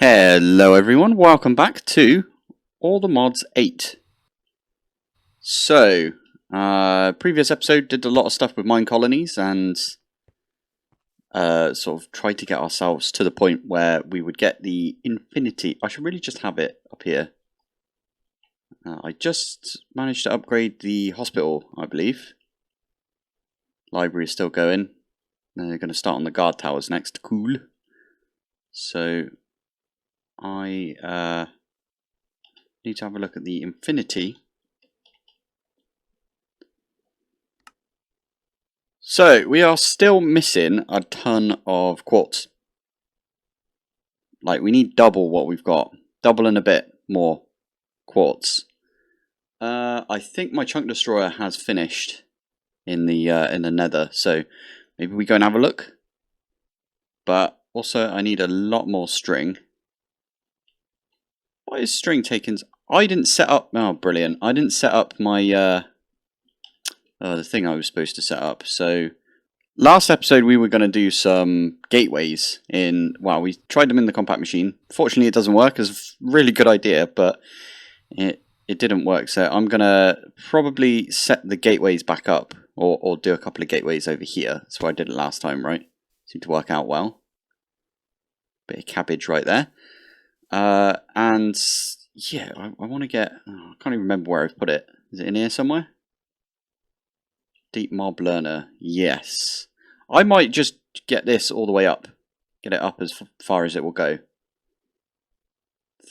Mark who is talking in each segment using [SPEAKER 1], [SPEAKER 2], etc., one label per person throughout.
[SPEAKER 1] Hello everyone, welcome back to All the Mods 8. So, previous episode did a lot of stuff with mine colonies and sort of tried to get ourselves to the point where we would get the infinity. I should really just have it up here. I just managed to upgrade the hospital, I believe. Library is still going. They're going to start on the guard towers next. Cool. So I need to have a look at the infinity. So we are still missing a ton of quartz. Like we need double what we've got, double and a bit more quartz. I think my chunk destroyer has finished in the nether, so maybe we go and have a look. But also I need a lot more string. Why is string taken? I didn't set up. Oh, brilliant! I didn't set up my the thing I was supposed to set up. So last episode we were going to do some gateways in. Well, we tried them in the compact machine. Fortunately, it doesn't work. It's a really good idea, but it didn't work. So I'm gonna probably set the gateways back up, or do a couple of gateways over here. That's what I did it last time, right? Seemed to work out well. Bit of cabbage right there. And yeah, I want to get. Oh, I can't even remember where I've put it. Is it in here somewhere? Deep mob learner. Yes. I might just get this all the way up. Get it up as far as it will go.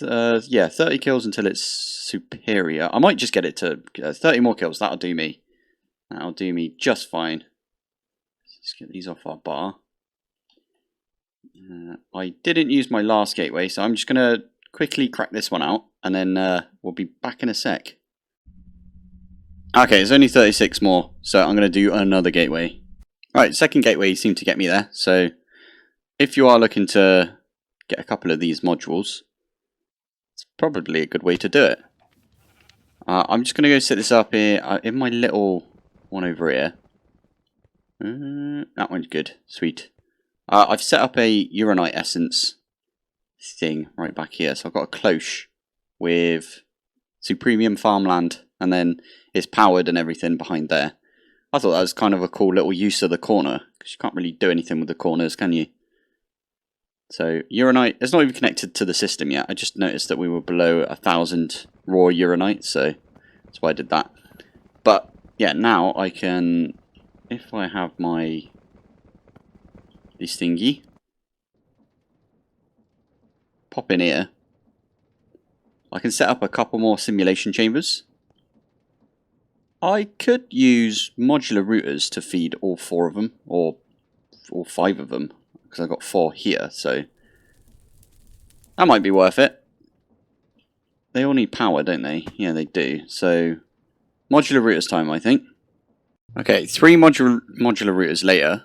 [SPEAKER 1] Yeah, 30 kills until it's superior. I might just get it to 30 more kills. That'll do me. That'll do me just fine. Let's get these off our bar. I didn't use my last gateway, so I'm just going to quickly crack this one out, and then we'll be back in a sec. Okay, it's only 36 more, so I'm going to do another gateway. Alright, second gateway seemed to get me there, so if you are looking to get a couple of these modules, it's probably a good way to do it. I'm just going to go set this up here in my little one over here. That one's good, sweet. I've set up a uranite essence thing right back here. So I've got a cloche with Supremium farmland, and then it's powered and everything behind there. I thought that was kind of a cool little use of the corner, because you can't really do anything with the corners, can you? So uranite, it's not even connected to the system yet. I just noticed that we were below 1,000 raw uranite, so that's why I did that. But yeah, now I can, if I have my this thingy, pop in here, I can set up a couple more simulation chambers. I could use modular routers to feed all 4 of them, or all 5 of them, because I've got 4 here, so that might be worth it. They all need power, don't they? Yeah, they do. So modular routers time, I think. Okay, 3 modular routers later.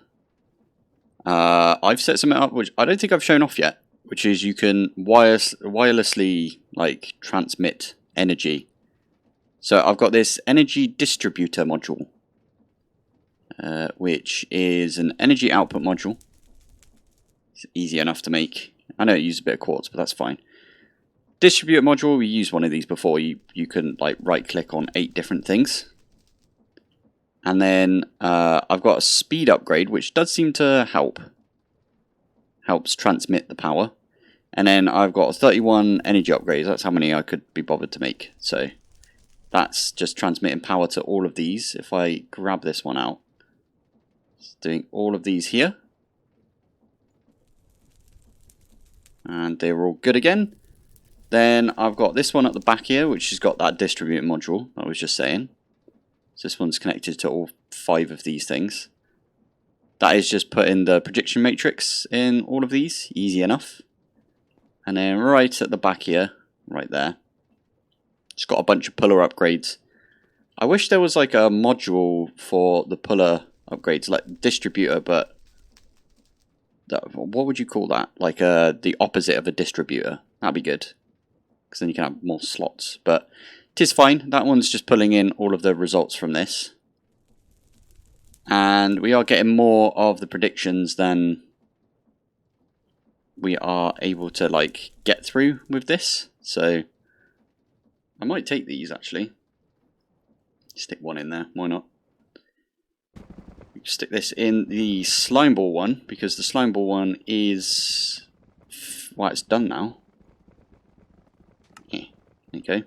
[SPEAKER 1] I've set something up which I don't think I've shown off yet, which is you can wirelessly like transmit energy. So I've got this energy distributor module, which is an energy output module. It's easy enough to make. I know it uses a bit of quartz, but that's fine. Distributor module, we used one of these before. You can like right click on 8 different things. And then I've got a speed upgrade, which does seem to help. Helps transmit the power. And then I've got 31 energy upgrades. That's how many I could be bothered to make. So that's just transmitting power to all of these. If I grab this one out, it's doing all of these here. And they're all good again. Then I've got this one at the back here, which has got that distributor module I was just saying. So this one's connected to all 5 of these things. That is just putting the projection matrix in all of these. Easy enough. And then right at the back here, right there, it's got a bunch of puller upgrades. I wish there was like a module for the puller upgrades, like distributor, but what would you call that? Like the opposite of a distributor. That'd be good. Because then you can have more slots. But it is fine. That one's just pulling in all of the results from this. And we are getting more of the predictions than we are able to like get through with this. So I might take these actually. Stick one in there, why not? Stick this in the slime ball one, because the slime ball one is... well, it's done now. Yeah, okay.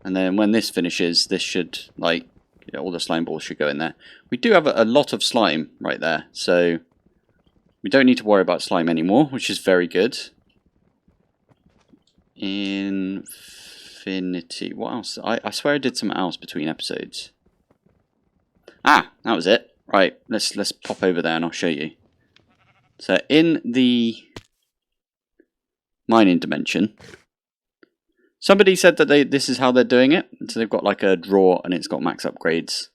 [SPEAKER 1] And then when this finishes, this should, like, you know, all the slime balls should go in there. We do have a lot of slime right there, so we don't need to worry about slime anymore, which is very good. Infinity. What else? I swear I did something else between episodes. Ah, that was it. Right, let's pop over there and I'll show you. So in the mining dimension, somebody said that this is how they're doing it. So they've got like a drawer and it's got max upgrades.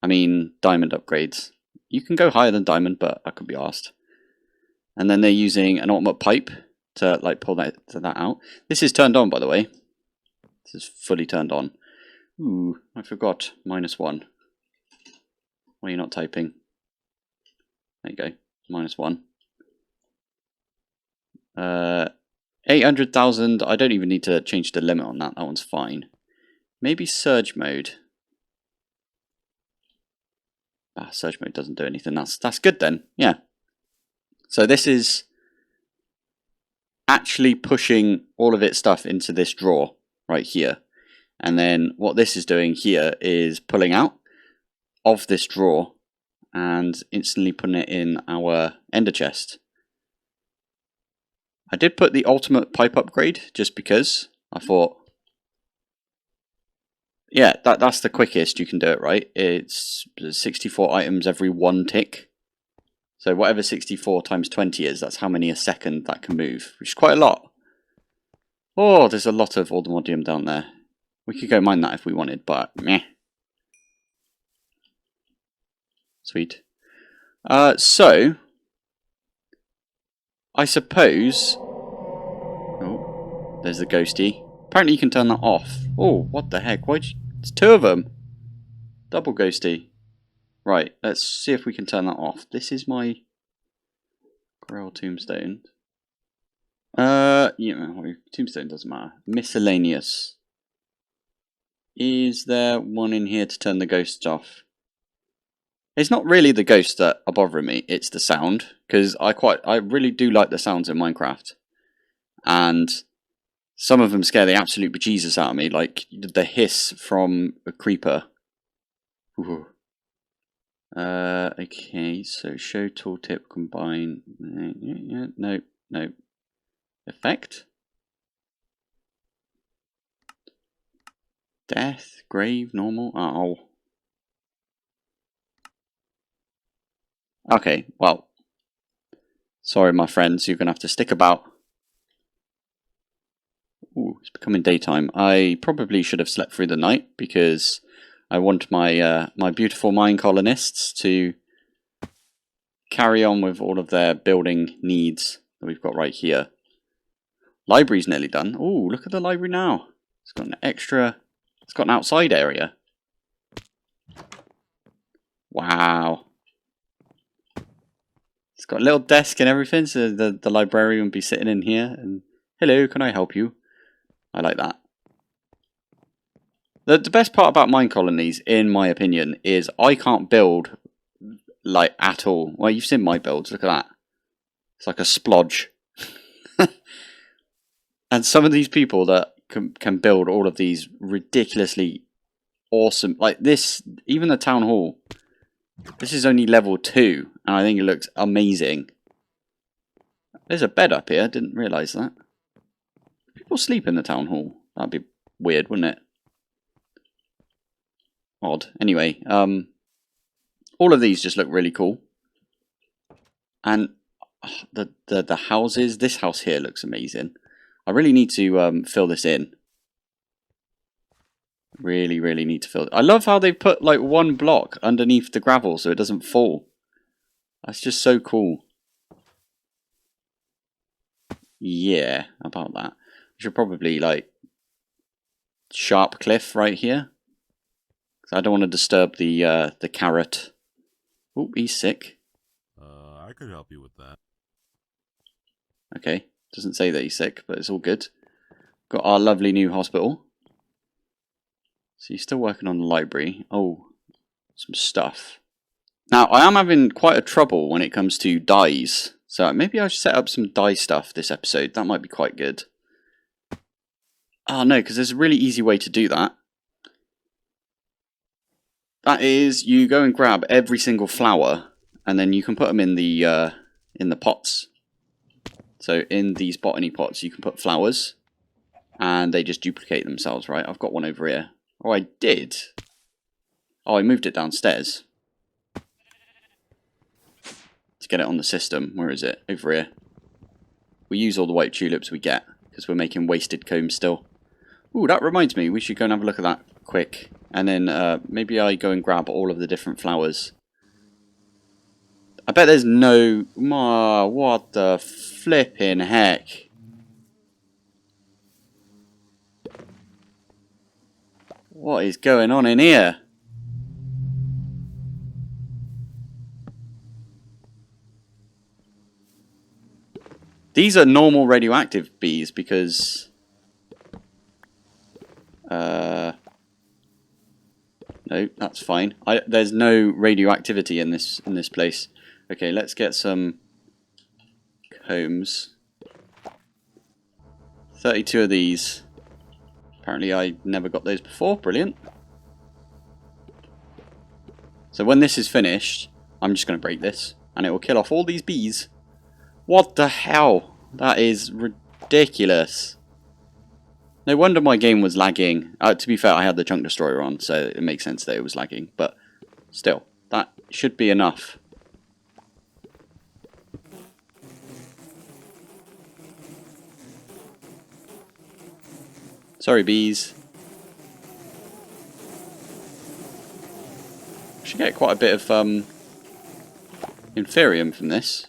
[SPEAKER 1] I mean, diamond upgrades. You can go higher than diamond, but I could be asked. And then they're using an ultimate pipe to like pull that out. This is turned on, by the way. This is fully turned on. Ooh, I forgot. -1. Why are you not typing? There you go. -1. 800,000. I don't even need to change the limit on that. That one's fine. Maybe surge mode. Ah, surge mode doesn't do anything. That's good then. Yeah. So this is actually pushing all of its stuff into this drawer right here. And then what this is doing here is pulling out of this drawer and instantly putting it in our ender chest. I did put the ultimate pipe upgrade just because I thought, yeah, that's the quickest you can do it, right? It's 64 items every 1 tick. So whatever 64 times 20 is, that's how many a second that can move, which is quite a lot. Oh, there's a lot of moddedminecraft down there. We could go mine that if we wanted, but meh. Sweet. So, I suppose... oh, there's the ghosty. Apparently you can turn that off. Oh, what the heck? It's 2 of them. Double ghosty. Right, let's see if we can turn that off. This is my Grail tombstone. Yeah, tombstone doesn't matter. Miscellaneous. Is there one in here to turn the ghosts off? It's not really the ghosts that are bothering me, it's the sound. Because I really do like the sounds in Minecraft. And some of them scare the absolute bejesus out of me, like the hiss from a creeper. Ooh. Okay, so show tooltip combine. No. Effect? Death, grave, normal. Oh. Okay, well. Sorry, my friends, you're going to have to stick about. Ooh, it's becoming daytime. I probably should have slept through the night because I want my my beautiful mine colonists to carry on with all of their building needs that we've got right here. Library's nearly done. Ooh, look at the library now. It's got an extra... it's got an outside area. Wow. It's got a little desk and everything, so the librarian will be sitting in here and... hello, can I help you? I like that. The best part about mine colonies, in my opinion, is I can't build, like, at all. Well, you've seen my builds, look at that. It's like a splodge. And some of these people that can build all of these ridiculously awesome... like this, even the town hall. This is only level 2, and I think it looks amazing. There's a bed up here, didn't realise that. People sleep in the town hall. That'd be weird, wouldn't it? Odd. Anyway, all of these just look really cool. And the houses, this house here looks amazing. I really need to fill this in. Really need to fill it. I love how they put like 1 block underneath the gravel so it doesn't fall. That's just so cool. Yeah, about that. I should probably like sharp cliff right here. I don't want to disturb the carrot. Oh, he's sick.
[SPEAKER 2] I could help you with that.
[SPEAKER 1] Okay, doesn't say that he's sick, but it's all good. Got our lovely new hospital. So he's still working on the library. Oh, some stuff. Now, I am having quite a trouble when it comes to dyes. So maybe I should set up some dye stuff this episode. That might be quite good. Oh no, because there's a really easy way to do that. That is, you go and grab every single flower, and then you can put them in the pots. So in these botany pots, you can put flowers, and they just duplicate themselves, right? I've got one over here. Oh, I did. Oh, I moved it downstairs to get it on the system. Where is it? Over here. We use all the white tulips we get, because we're making wasted combs still. Ooh, that reminds me, we should go and have a look at that quick. And then maybe I go and grab all of the different flowers. I bet there's no... what the flipping heck? What is going on in here? These are normal radioactive bees because... no, that's fine. There's no radioactivity in this place. Okay, let's get some combs. 32 of these. Apparently I never got those before. Brilliant. So when this is finished, I'm just going to break this, and it will kill off all these bees. What the hell? That is ridiculous. No wonder my game was lagging. To be fair, I had the chunk destroyer on, so it makes sense that it was lagging. But still, that should be enough. Sorry, bees. Should get quite a bit of Inferium from this.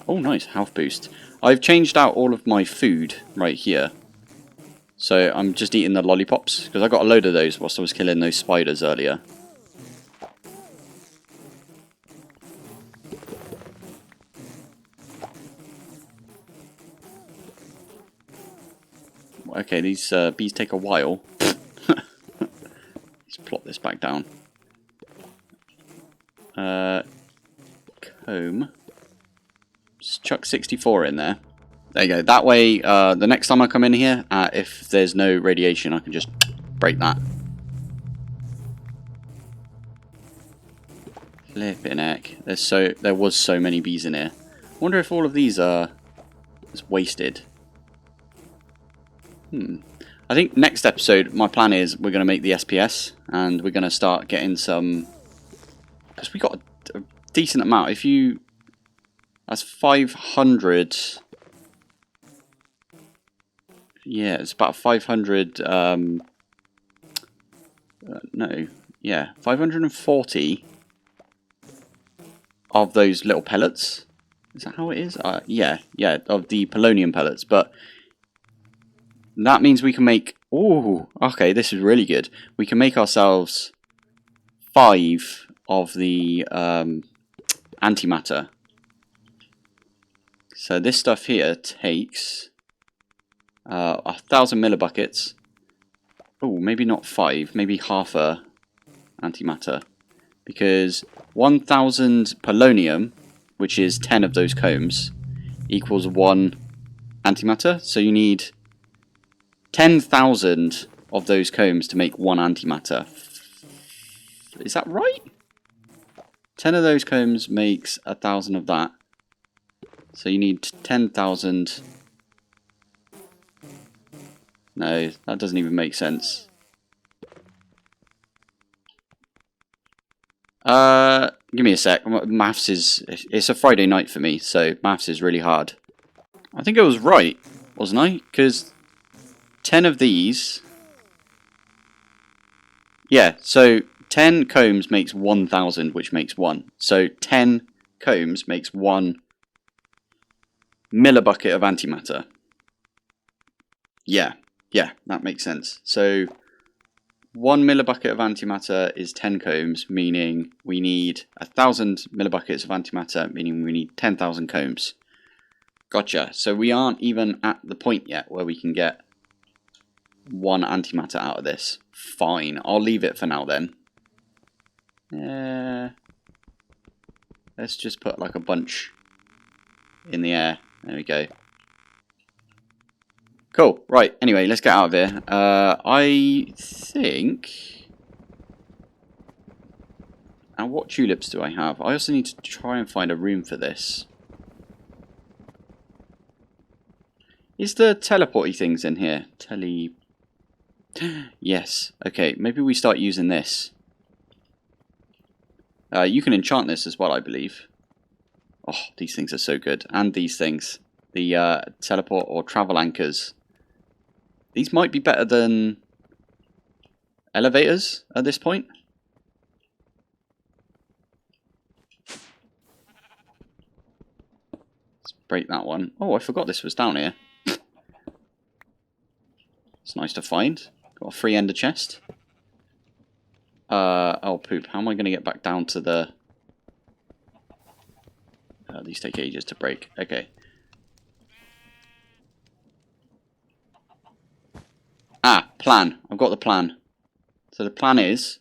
[SPEAKER 1] Oh, nice, health boost. I've changed out all of my food right here. So I'm just eating the lollipops, because I got a load of those whilst I was killing those spiders earlier. Okay, these bees take a while. Let's plot this back down. Comb. Just chuck 64 in there. There you go. That way, the next time I come in here, if there's no radiation, I can just break that. Flippin' heck. There was so many bees in here. I wonder if all of these are just wasted. I think next episode, my plan is we're going to make the SPS, and we're going to start getting some... Because we got a decent amount. If you... That's 500... Yeah, it's about 500... no. Yeah, 540 of those little pellets. Is that how it is? Yeah, of the polonium pellets. But that means we can make... Ooh, okay, this is really good. We can make ourselves 5 of the antimatter. So this stuff here takes 1,000 millibuckets. Oh, maybe not 5, maybe half a antimatter. Because 1,000 polonium, which is 10 of those combs, equals 1 antimatter. So you need 10,000 of those combs to make 1 antimatter. Is that right? 10 of those combs makes 1,000 of that. So you need 10,000. No, that doesn't even make sense. Give me a sec. Maths is... It's a Friday night for me, so maths is really hard. I think I was right, wasn't I? Because 10 of these... Yeah, so 10 combs makes 1,000, which makes 1. So 10 combs makes 1 millibucket of antimatter. Yeah, that makes sense. So 1 millibucket of antimatter is 10 combs, meaning we need 1,000 millibuckets of antimatter, meaning we need 10,000 combs. Gotcha. So we aren't even at the point yet where we can get 1 antimatter out of this. Fine. I'll leave it for now then. Let's just put like a bunch in the air. There we go. Cool. Right. Anyway, let's get out of here. I think... And what tulips do I have? I also need to try and find a room for this. Is the teleporty things in here? Yes. Okay, maybe we start using this. You can enchant this as well, I believe. Oh, these things are so good. And these things. The teleport or travel anchors. These might be better than elevators at this point. Let's break that one. Oh, I forgot this was down here. It's nice to find. Got a free ender chest. Oh poop, how am I going to get back down to the... these take ages to break. Okay. Ah, plan. I've got the plan. So the plan is...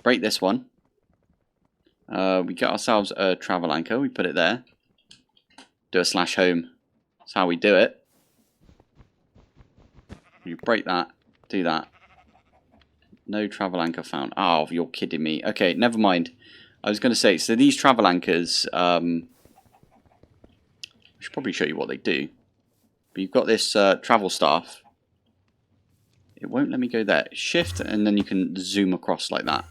[SPEAKER 1] break this one. We get ourselves a travel anchor. We put it there. Do a /home. That's how we do it. You break that. Do that. No travel anchor found. Oh, you're kidding me. Okay, never mind. I was going to say, so these travel anchors, I should probably show you what they do. But you've got this travel staff. It won't let me go there. Shift, and then you can zoom across like that.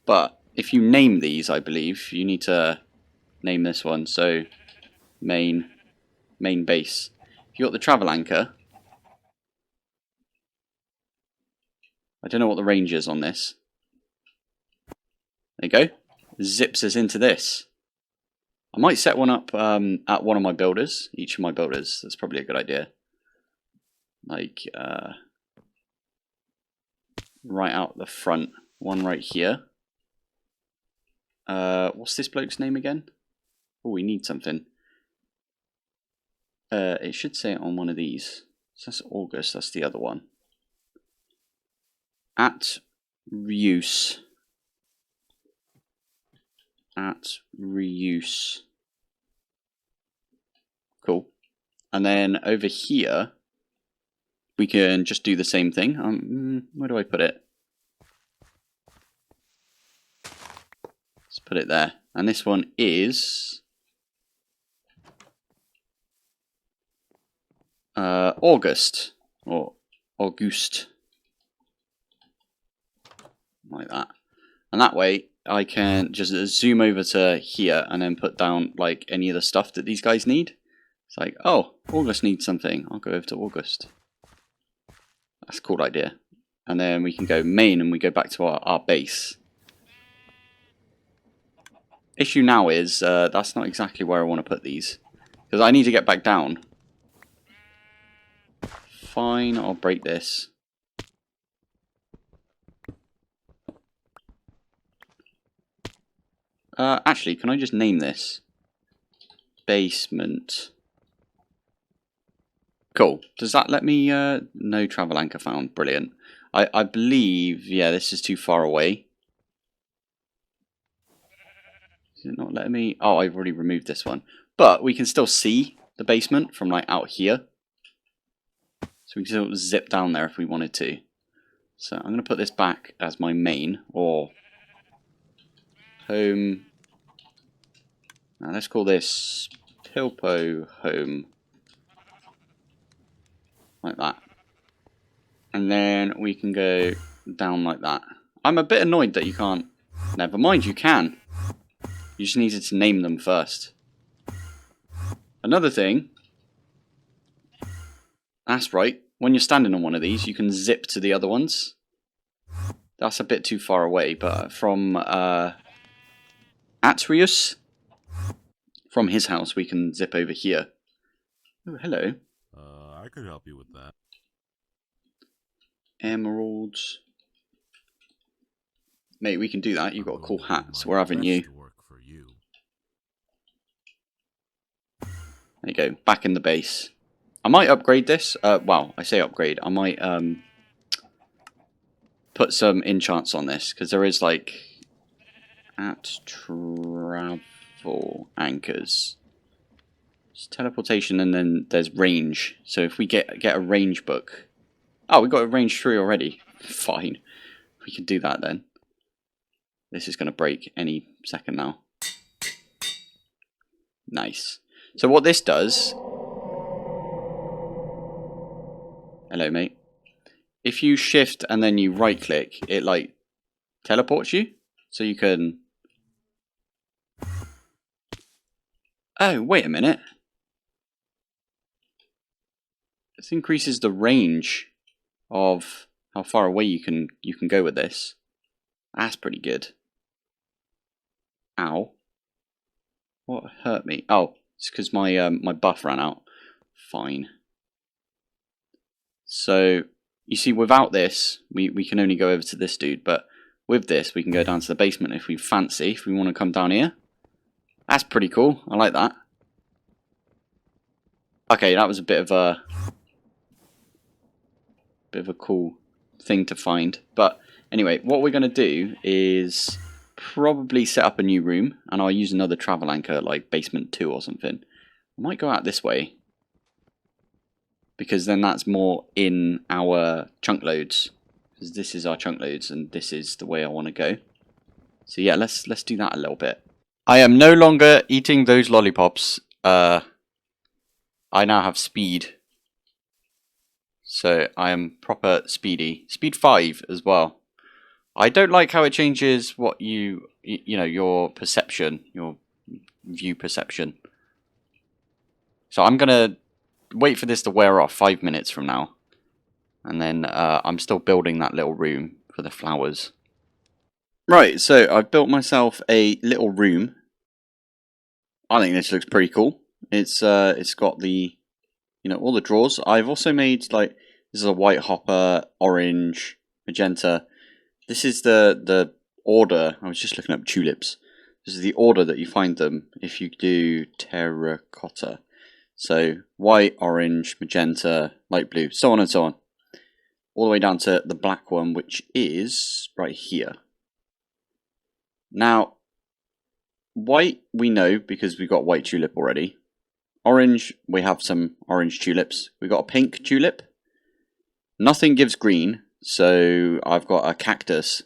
[SPEAKER 1] But if you name these, I believe, you need to name this one. So, main base. If you've got the travel anchor, I don't know what the range is on this. There you go. Zips us into this. I might set one up at one of my builders. Each of my builders. That's probably a good idea. Like, right out the front. One right here. What's this bloke's name again? Oh, we need something. It should say it on one of these. So that's August. That's the other one. At reuse. At reuse. Cool. And then over here, we can just do the same thing. Where do I put it? Let's put it there. And this one is August or August. Like that. And that way I can just zoom over to here and then put down like any of the stuff that these guys need. It's like, oh, August needs something. I'll go over to August. That's a cool idea. And then we can go main and we go back to our base. Issue now is that's not exactly where I want to put these. Because I need to get back down. Fine, I'll break this. Actually, can I just name this? Basement. Cool. Does that let me... no travel anchor found. Brilliant. I believe... yeah, this is too far away. Is it not letting me... oh, I've already removed this one. But we can still see the basement from like out here. So we can still zip down there if we wanted to. So I'm going to put this back as my main. Or... home. Now let's call this Pilpoh home. Like that. And then we can go down like that. I'm a bit annoyed that you can't... never mind, you can. You just needed to name them first. Another thing... that's right. When you're standing on one of these, you can zip to the other ones. That's a bit too far away, but from... Atreus, from his house, we can zip over here. Oh, hello.
[SPEAKER 2] I could help you with that.
[SPEAKER 1] Emeralds. Mate, we can do that. You've got a cool hat, so we're having you. There you go, back in the base. I might upgrade this. Well, I say upgrade. I might put some enchants on this, because there is like at travel anchors. It's teleportation, and then there's range. So if we get a range book. Oh, we got a range 3 already. Fine. We can do that then. This is going to break any second now. Nice. So what this does... Hello, mate. If you shift and then you right click, it like teleports you. So you can... Oh, wait a minute. This increases the range of how far away you can go with this. That's pretty good. Ow. What hurt me? Oh, it's because my my buff ran out. Fine. So, you see, without this, we can only go over to this dude, but with this, we can go down to the basement if we fancy, if we want to come down here. That's pretty cool. I like that. Okay, that was a bit of a cool thing to find. But anyway, what we're going to do is probably set up a new room, and I'll use another travel anchor, like basement 2 or something. I might go out this way, because then that's more in our chunk loads. Because this is our chunk loads, and this is the way I want to go. So yeah, let's do that a little bit. I am no longer eating those lollipops. I now have speed. So I am proper speedy. Speed 5 as well. I don't like how it changes what you know, your perception, your view perception. So I'm going to wait for this to wear off 5 minutes from now. And then I'm still building that little room for the flowers. Right, so I've built myself a little room. I think this looks pretty cool. It's got the, you know, all the drawers. I've also made, like, this is a white hopper, orange, magenta. This is the order. I was just looking up tulips. This is the order that you find them if you do terracotta. So white, orange, magenta, light blue, so on and so on. All the way down to the black one, which is right here. Now, white we know because we've got white tulip already. Orange, we have some orange tulips. We've got a pink tulip. Nothing gives green, so I've got a cactus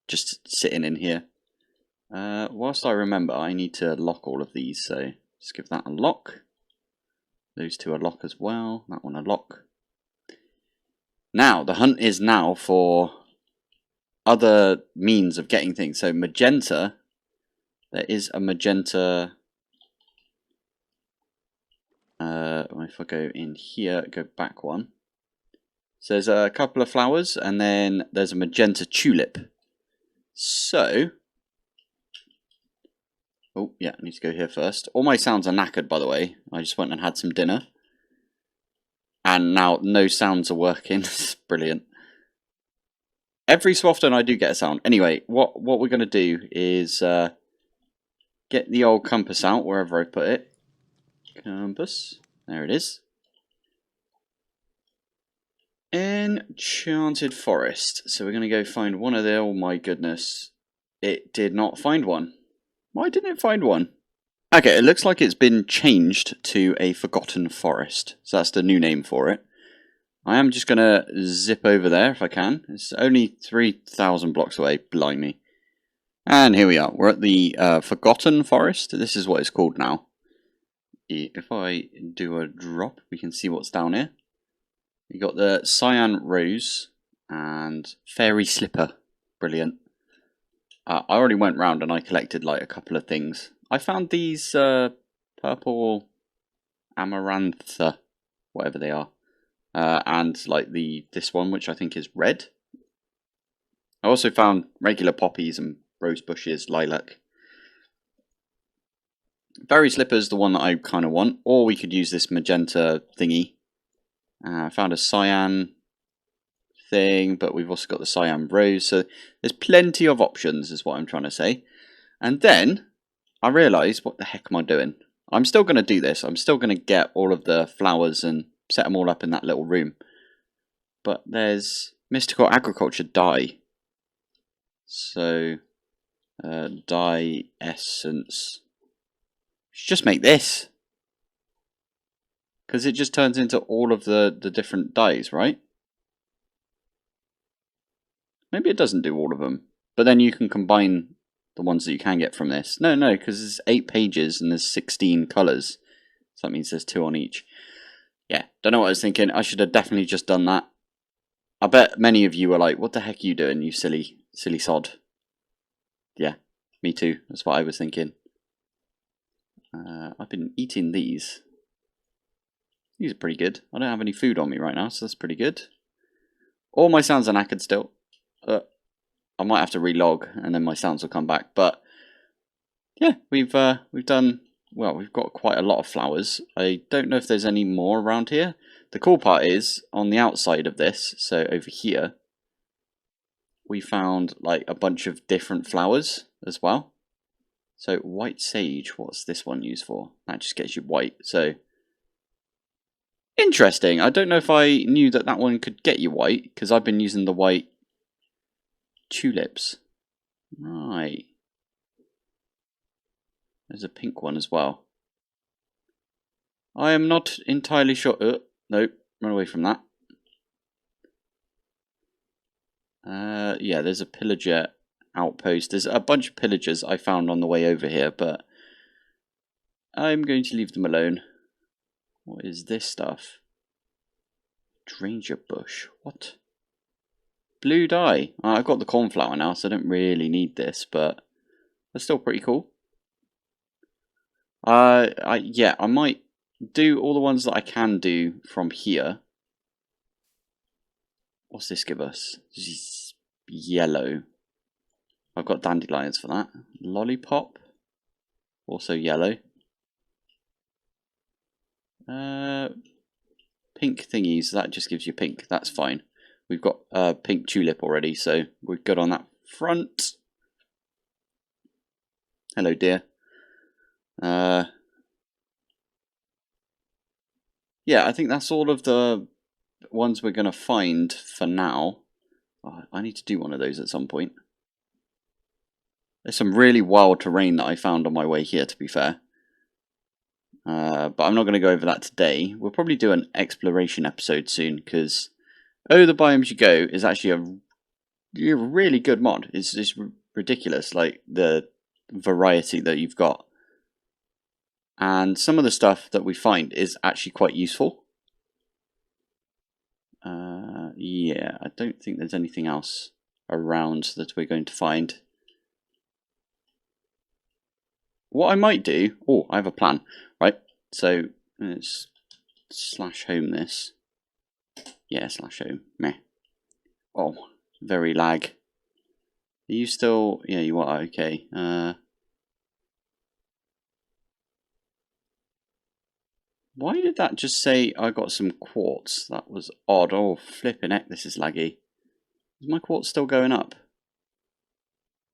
[SPEAKER 1] just sitting in here. Whilst I remember, I need to lock all of these, so just give that a lock. Those two are lock as well. That one a lock. Now, the hunt is now for other means of getting things. So magenta, there is a magenta. If I go in here, go back one. So there's a couple of flowers, and then there's a magenta tulip. So, oh yeah, I need to go here first. All my sounds are knackered, by the way. I just went and had some dinner. And now no sounds are working. It's brilliant. Every so often I do get a sound. Anyway, what we're going to do is get the old compass out, wherever I put it. Compass. There it is. Enchanted forest. So we're going to go find one of the... Oh my goodness. It did not find one. Why didn't it find one? Okay, it looks like it's been changed to a forgotten forest. So that's the new name for it. I am just going to zip over there if I can. It's only 3,000 blocks away. Blimey. And here we are. We're at the forgotten forest. This is what it's called now. If I do a drop, we can see what's down here. You got the cyan rose and fairy slipper. Brilliant. I already went round and I collected like a couple of things. I found these purple amarantha, whatever they are, and like this one, which I think is red. I also found regular poppies and rose bushes, lilac. Fairy slipper's the one that I kind of want, or we could use this magenta thingy. I found a cyan thing, but we've also got the cyan rose, so there's plenty of options is what I'm trying to say. And then I realised, what the heck am I doing? I'm still going to do this. I'm still going to get all of the flowers and set them all up in that little room. But there's mystical agriculture dye. So, dye essence. Just make this. Because it just turns into all of the different dyes, right? Maybe it doesn't do all of them. But then you can combine the ones that you can get from this. No, because there's 8 pages and there's 16 colours. So that means there's 2 on each. Yeah, don't know what I was thinking. I should have definitely just done that. I bet many of you are like, what the heck are you doing, you silly sod? Yeah, me too. That's what I was thinking. I've been eating these. These are pretty good. I don't have any food on me right now, so that's pretty good. All my sounds are knackered still. I might have to relog, and then my sounds will come back. But yeah, we've done well. We've got quite a lot of flowers. I don't know if there's any more around here. The cool part is on the outside of this. So over here, we found like a bunch of different flowers as well. So white sage. What's this one used for? That just gets you white. So interesting. I don't know if I knew that that one could get you white because I've been using the white tulips. Right. There's a pink one as well. I am not entirely sure. Nope, run away from that. Yeah, there's a pillager outpost. There's a bunch of pillagers I found on the way over here, but I'm going to leave them alone. What is this stuff? Dranger bush. What? Blue dye. I've got the cornflower now, so I don't really need this, but that's still pretty cool. Yeah, I might do all the ones that I can do from here. What's this give us? This is yellow. I've got dandelions for that. Lollipop. Also yellow. Pink thingies. That just gives you pink. That's fine. We've got pink tulip already, so we're good on that front. Hello, dear. Yeah, I think that's all of the ones we're going to find for now. Oh, I need to do one of those at some point. There's some really wild terrain that I found on my way here, to be fair. But I'm not going to go over that today. We'll probably do an exploration episode soon, because Oh, the Biomes You Go is actually a really good mod. It's ridiculous, like the variety that you've got. And some of the stuff that we find is actually quite useful. Yeah, I don't think there's anything else around that we're going to find. What I might do... Oh, I have a plan. Right, so let's /home this. Yeah, /home. Meh. Oh, very lag. Are you still... Yeah, you are. Okay. Why did that just say I got some quartz? That was odd. Oh, flipping heck, this is laggy. Is my quartz still going up?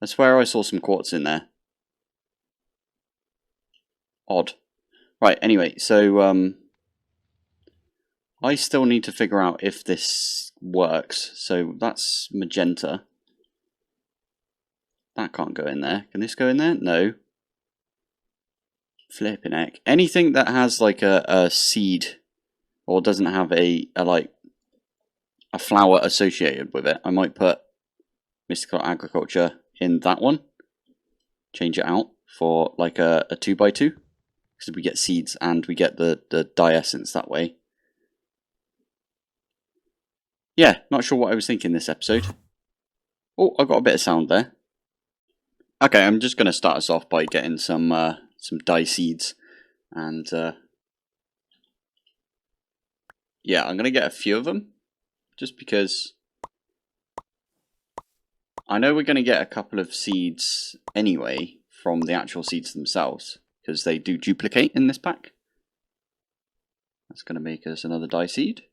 [SPEAKER 1] I swear I saw some quartz in there. Odd. Right, anyway, so I still need to figure out if this works. So that's magenta. That can't go in there. Can this go in there? No. Flipping heck. Anything that has like a seed or doesn't have a flower associated with it, I might put mystical agriculture in that one. Change it out for like a 2x2. Because we get seeds and we get the dye essence that way. Yeah, not sure what I was thinking this episode. Oh, I got a bit of sound there. Okay, I'm just going to start us off by getting some dye seeds. And yeah, I'm going to get a few of them. Just because I know we're going to get a couple of seeds anyway from the actual seeds themselves. Because they do duplicate in this pack. That's going to make us another dye seed.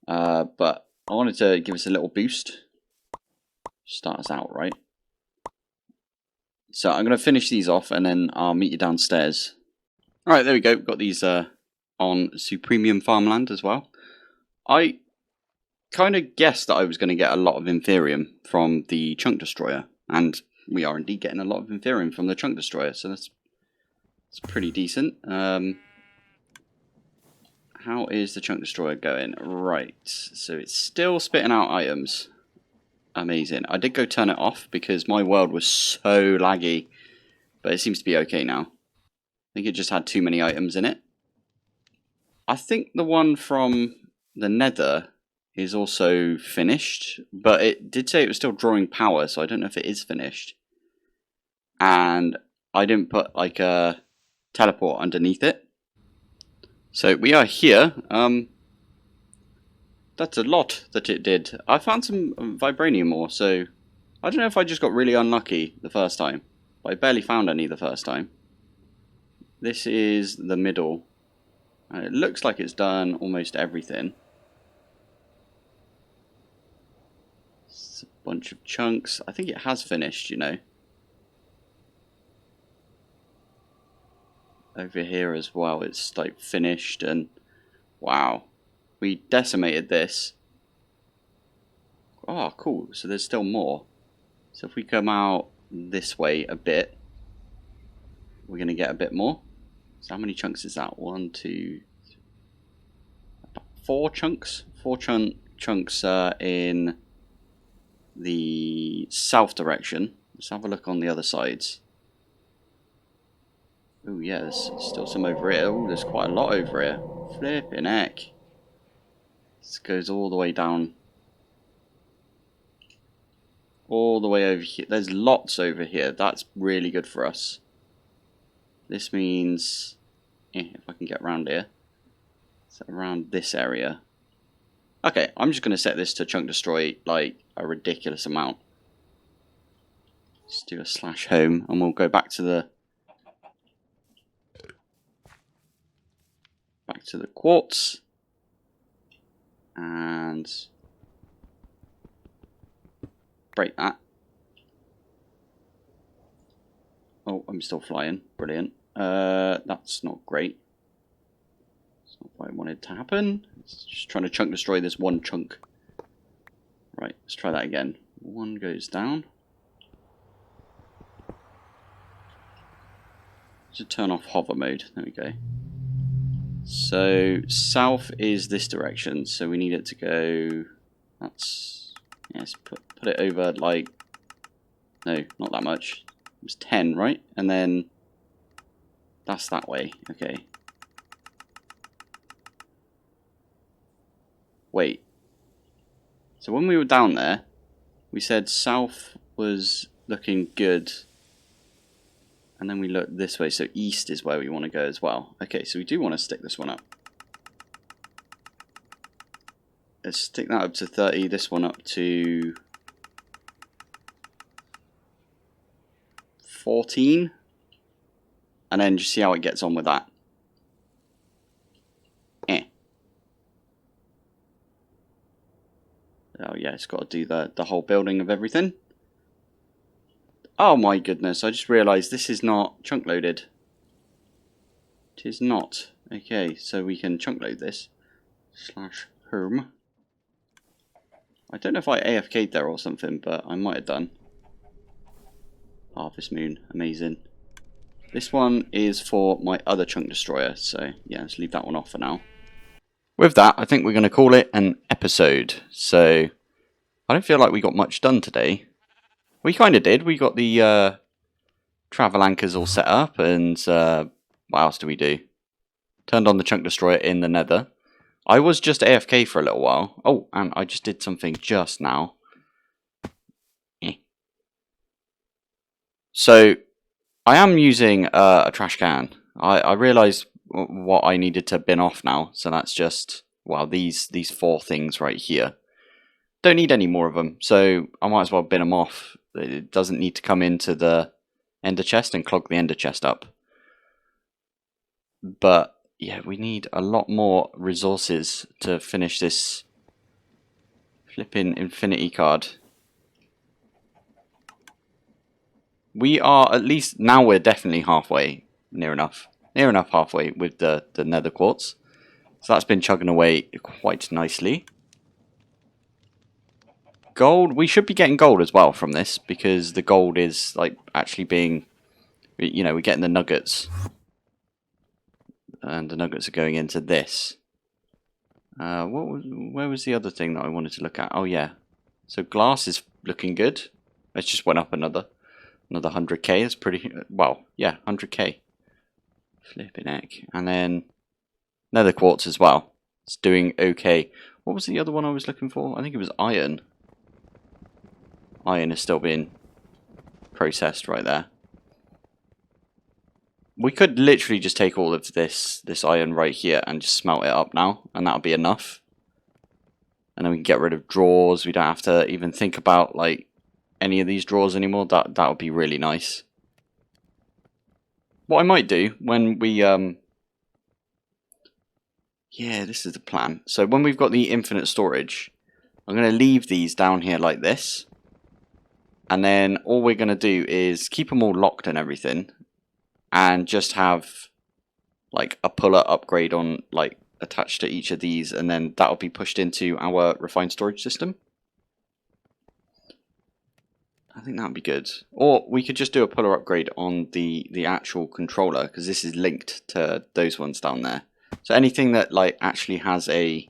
[SPEAKER 1] But I wanted to give us a little boost. Start us out, right? So I'm going to finish these off and then I'll meet you downstairs. Alright, there we go. Got these on Supremium Farmland as well. I kind of guessed that I was going to get a lot of Inferium from the Chunk Destroyer. And we are indeed getting a lot of Inferium from the Chunk Destroyer. So that's pretty decent. How is the Chunk Destroyer going? Right, so it's still spitting out items. Amazing. I did go turn it off because my world was so laggy. But it seems to be okay now. I think it just had too many items in it. I think the one from the Nether is also finished. But it did say it was still drawing power, so I don't know if it is finished. And I didn't put like a teleport underneath it. So we are here. That's a lot that it did. I found some vibranium ore, so I don't know if I just got really unlucky the first time. But I barely found any the first time. This is the middle. And it looks like it's done almost everything. It's a bunch of chunks. I think it has finished, you know. Over here as well, it's like finished and wow, we decimated this. Oh, cool. So there's still more. So if we come out this way a bit, we're going to get a bit more. So how many chunks is that? 1, 2, 4 chunks. 4 chunks in the south direction. Let's have a look on the other sides. Oh yeah, there's still some over here. Oh, there's quite a lot over here. Flipping heck. This goes all the way down. All the way over here. There's lots over here. That's really good for us. This means... if I can get around here. So around this area. Okay, I'm just going to set this to chunk destroy like a ridiculous amount. Let's do a slash home and we'll go back to the... back to the quartz. And break that. Oh, I'm still flying. Brilliant. That's not great. That's not what I wanted to happen. It's just trying to chunk destroy this one chunk. Right, let's try that again. One goes down. Should turn off hover mode. There we go. So south is this direction, so we need it to go. That's yes. Put it over like no, not that much. It was 10, right? And then that's that way. Okay. Wait. So when we were down there, we said south was looking good. And then we look this way, so east is where we want to go as well. Okay, so we do want to stick this one up. Let's stick that up to 30, this one up to 14. And then just see how it gets on with that. Oh yeah, it's got to do the whole building of everything. Oh my goodness, I just realised this is not chunk loaded. It is not. Okay, so we can chunk load this. Slash home. I don't know if I AFK'd there or something, but I might have done. Harvest Moon, amazing. This one is for my other chunk destroyer, so yeah, let's leave that one off for now. With that, I think we're going to call it an episode. So, I don't feel like we got much done today. We kind of did. We got the travel anchors all set up, and what else do we do? Turned on the chunk destroyer in the nether. I was just AFK for a little while. Oh, and I just did something just now. So, I am using a trash can. I realised what I needed to bin off now, so that's just, well, these 4 things right here. Don't need any more of them, so I might as well bin them off. It doesn't need to come into the ender chest and clog the ender chest up. But yeah, we need a lot more resources to finish this Flipping infinity card. We are at least, now we're definitely halfway, near enough halfway with the nether quartz. So that's been chugging away quite nicely. Gold, we should be getting gold as well from this, because the gold is like actually being, you know, we're getting the nuggets. And the nuggets are going into this. Where was the other thing that I wanted to look at? Oh yeah. So glass is looking good. It just went up another 100k. It's pretty, well, yeah, 100k. Flipping heck. And then nether quartz as well. It's doing okay. What was the other one I was looking for? I think it was iron. Iron is still being processed right there. We could literally just take all of this iron right here and just smelt it up now, and that'll be enough. And then we can get rid of drawers. We don't have to even think about like any of these drawers anymore. That would be really nice. What I might do when we yeah, this is the plan. So when we've got the infinite storage, I'm going to leave these down here like this. And then all we're going to do is keep them all locked and everything. And just have like a puller upgrade on like attached to each of these. And then that'll be pushed into our refined storage system. I think that would be good. Or we could just do a puller upgrade on the actual controller, because this is linked to those ones down there. So anything that like actually has a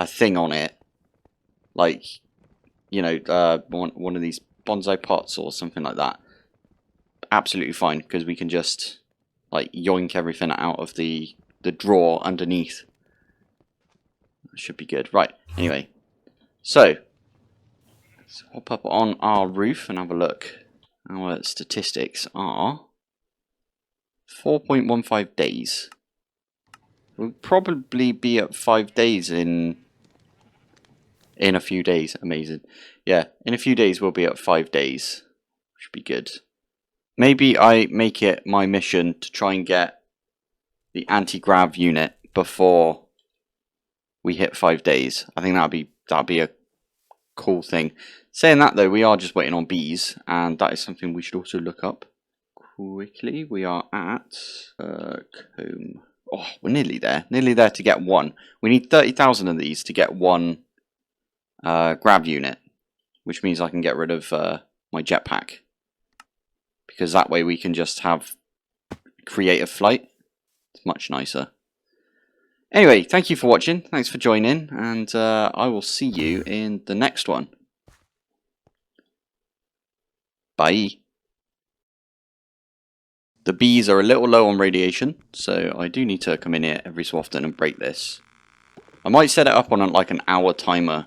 [SPEAKER 1] thing on it, like, you know, one of these bonsai pots or something like that, absolutely fine, because we can just like yoink everything out of the drawer underneath. That should be good. Right, anyway, so let's hop up on our roof and have a look. Our statistics are 4.15 days. We'll probably be at 5 days in a few days. Amazing. Yeah, in a few days we'll be at 5 days. Should be good. Maybe I make it my mission to try and get the anti-grav unit before we hit 5 days. I think that'd be a cool thing. Saying that though, we are just waiting on bees, and that is something we should also look up quickly. We are at comb. Oh, we're nearly there to get one. We need 30,000 of these to get one grav unit, which means I can get rid of my jetpack, because that way we can just have creative flight. It's much nicer. Anyway, thank you for watching. Thanks for joining, and I will see you in the next one. Bye. The bees are a little low on radiation, so I do need to come in here every so often and break this. I might set it up on like an hour timer